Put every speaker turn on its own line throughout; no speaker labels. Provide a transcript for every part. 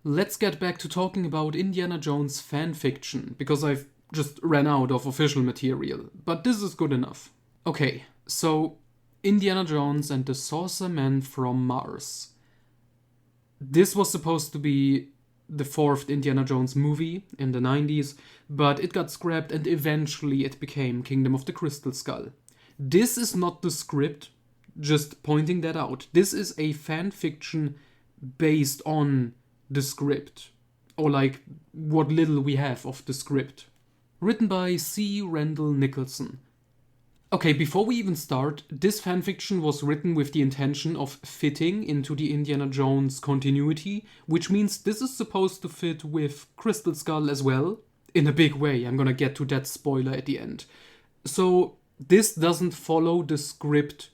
let's get back to talking about Indiana Jones fanfiction, because I've just ran out of official material, but this is good enough. Okay, so Indiana Jones and the Saucer Man from Mars. This was supposed to be the fourth Indiana Jones movie in the 90s, but it got scrapped and eventually it became Kingdom of the Crystal Skull. This is not the script, just pointing that out. This is a fan fiction based on the script, or like what little we have of the script. Written by C. Randall Nicholson. Okay, before we even start, this fanfiction was written with the intention of fitting into the Indiana Jones continuity, which means this is supposed to fit with Crystal Skull as well, in a big way. I'm gonna get to that spoiler at the end. So, this doesn't follow the script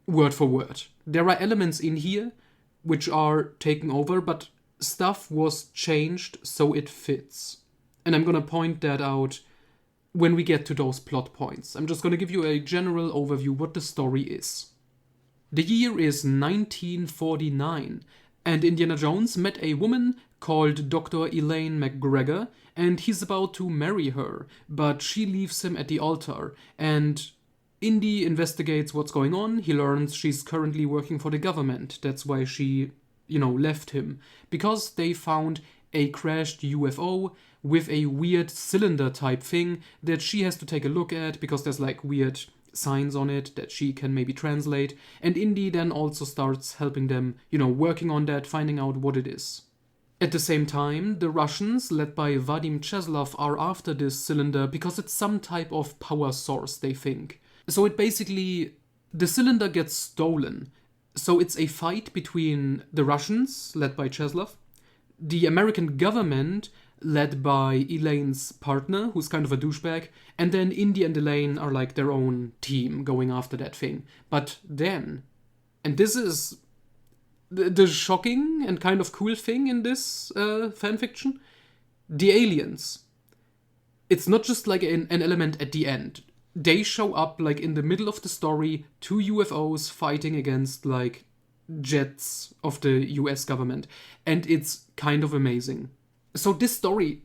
word for word. There are elements in here which are taken over, but stuff was changed so it fits. And I'm gonna point that out when we get to those plot points. I'm just gonna give you a general overview what the story is. The year is 1949, and Indiana Jones met a woman called Dr. Elaine McGregor, and he's about to marry her, but she leaves him at the altar, and Indy investigates what's going on. He learns she's currently working for the government. That's why she, left him. Because they found a crashed UFO with a weird cylinder type thing that she has to take a look at because there's like weird signs on it that she can maybe translate. And Indy then also starts helping them, working on that, finding out what it is. At the same time, the Russians, led by Vadim Cheslov, are after this cylinder because it's some type of power source, they think. So the cylinder gets stolen. So it's a fight between the Russians, led by Cheslov, the American government, led by Elaine's partner, who's kind of a douchebag, and then Indy and Elaine are like their own team going after that thing. But then, and this is the shocking and kind of cool thing in this fanfiction, the aliens. It's not just like an element at the end. They show up like in the middle of the story, two UFOs fighting against like jets of the US government, and it's kind of amazing. So this story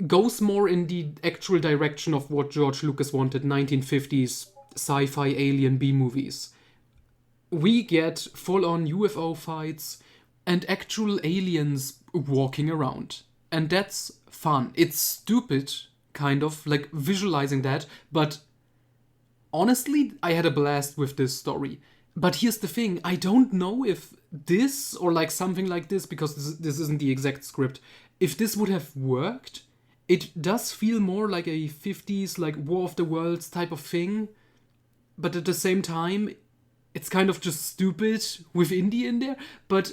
goes more in the actual direction of what George Lucas wanted, 1950s sci-fi alien B-movies. We get full-on UFO fights and actual aliens walking around. And that's fun. It's stupid, kind of, like visualizing that, but honestly, I had a blast with this story. But here's the thing, I don't know if this, or like something like this, because this isn't the exact script, if this would have worked. It does feel more like a 50s, like War of the Worlds type of thing, but at the same time, it's kind of just stupid with Indy in there, but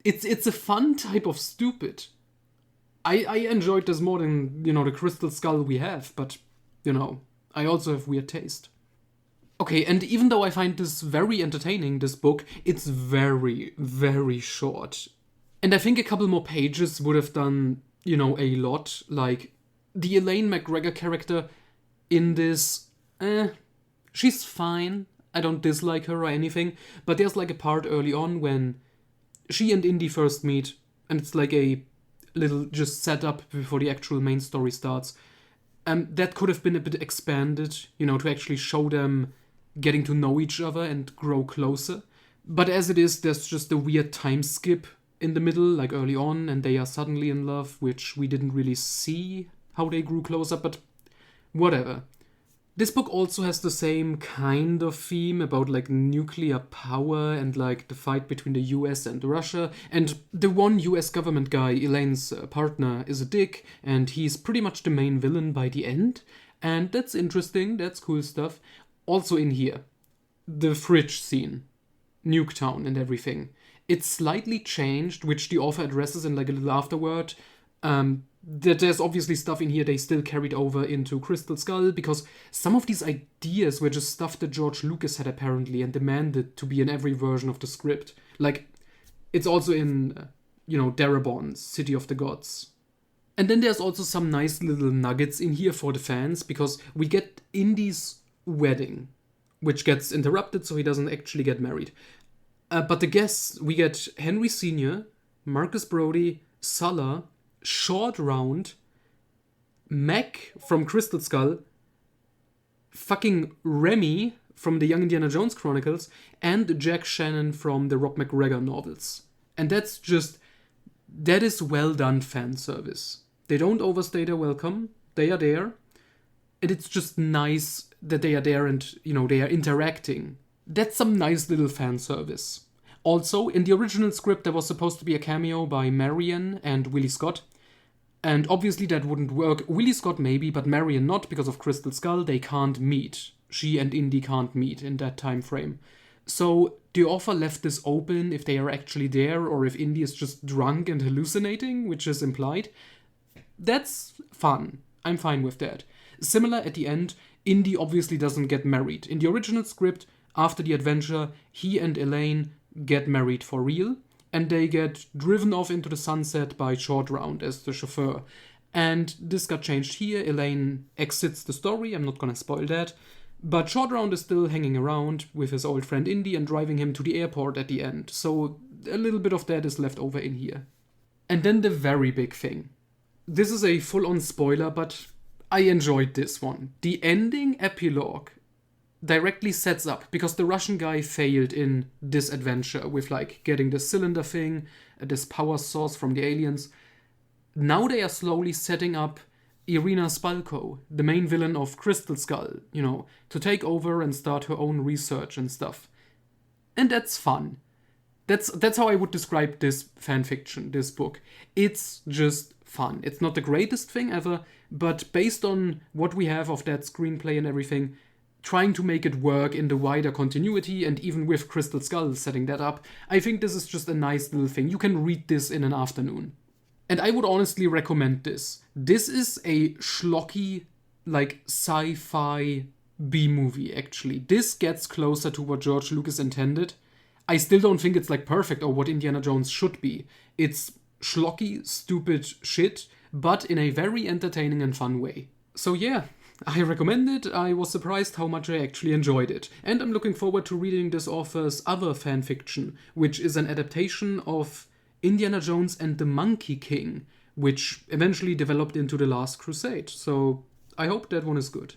it's a fun type of stupid. I enjoyed this more than, the Crystal Skull we have, but, I also have weird taste. Okay, and even though I find this very entertaining, this book, it's very, very short. And I think a couple more pages would have done, a lot. Like, the Elaine McGregor character in this, she's fine. I don't dislike her or anything. But there's like a part early on when she and Indy first meet, and it's like a little just setup before the actual main story starts. That could have been a bit expanded, to actually show them getting to know each other and grow closer. But as it is, there's just a weird time skip in the middle, like early on, and they are suddenly in love, which we didn't really see how they grew closer, but whatever. This book also has the same kind of theme about like nuclear power and like the fight between the US and Russia, and the one US government guy, Elaine's partner, is a dick, and he's pretty much the main villain by the end, and that's interesting, that's cool stuff. Also in here, the fridge scene, Nuketown and everything. It's slightly changed, which the author addresses in like a little afterword. That there's obviously stuff in here they still carried over into Crystal Skull, because some of these ideas were just stuff that George Lucas had apparently and demanded to be in every version of the script. Like, it's also in, Darabon's City of the Gods. And then there's also some nice little nuggets in here for the fans, because we get Indy's wedding, which gets interrupted so he doesn't actually get married. But the guests, we get Henry Sr., Marcus Brody, Sulla, Short Round, Mac from Crystal Skull, fucking Remy from the Young Indiana Jones Chronicles, and Jack Shannon from the Rob McGregor novels. And that is well done fan service. They don't overstay their welcome. They are there. And it's just nice that they are there and, they are interacting. That's some nice little fan service. Also, in the original script, there was supposed to be a cameo by Marion and Willie Scott. And obviously that wouldn't work. Willie Scott maybe, but Marion not, because of Crystal Skull. They can't meet. She and Indy can't meet in that time frame. So the author left this open if they are actually there, or if Indy is just drunk and hallucinating, which is implied. That's fun. I'm fine with that. Similar at the end, Indy obviously doesn't get married. In the original script, after the adventure, he and Elaine get married for real, and they get driven off into the sunset by Short Round as the chauffeur. And this got changed here. Elaine exits the story. I'm not gonna spoil that. But Short Round is still hanging around with his old friend Indy and driving him to the airport at the end. So a little bit of that is left over in here. And then the very big thing. This is a full-on spoiler, but I enjoyed this one. The ending epilogue directly sets up, because the Russian guy failed in this adventure with getting the cylinder thing, this power source from the aliens. Now they are slowly setting up Irina Spalko, the main villain of Crystal Skull, to take over and start her own research and stuff. And that's fun. That's how I would describe this fanfiction, this book. It's just fun. It's not the greatest thing ever, but based on what we have of that screenplay and everything, trying to make it work in the wider continuity, and even with Crystal Skull setting that up, I think this is just a nice little thing. You can read this in an afternoon. And I would honestly recommend this. This is a schlocky, sci-fi B-movie, actually. This gets closer to what George Lucas intended. I still don't think it's perfect or what Indiana Jones should be. It's schlocky, stupid shit, but in a very entertaining and fun way. So yeah, I recommend it. I was surprised how much I actually enjoyed it. And I'm looking forward to reading this author's other fanfiction, which is an adaptation of Indiana Jones and the Monkey King, which eventually developed into The Last Crusade. So I hope that one is good.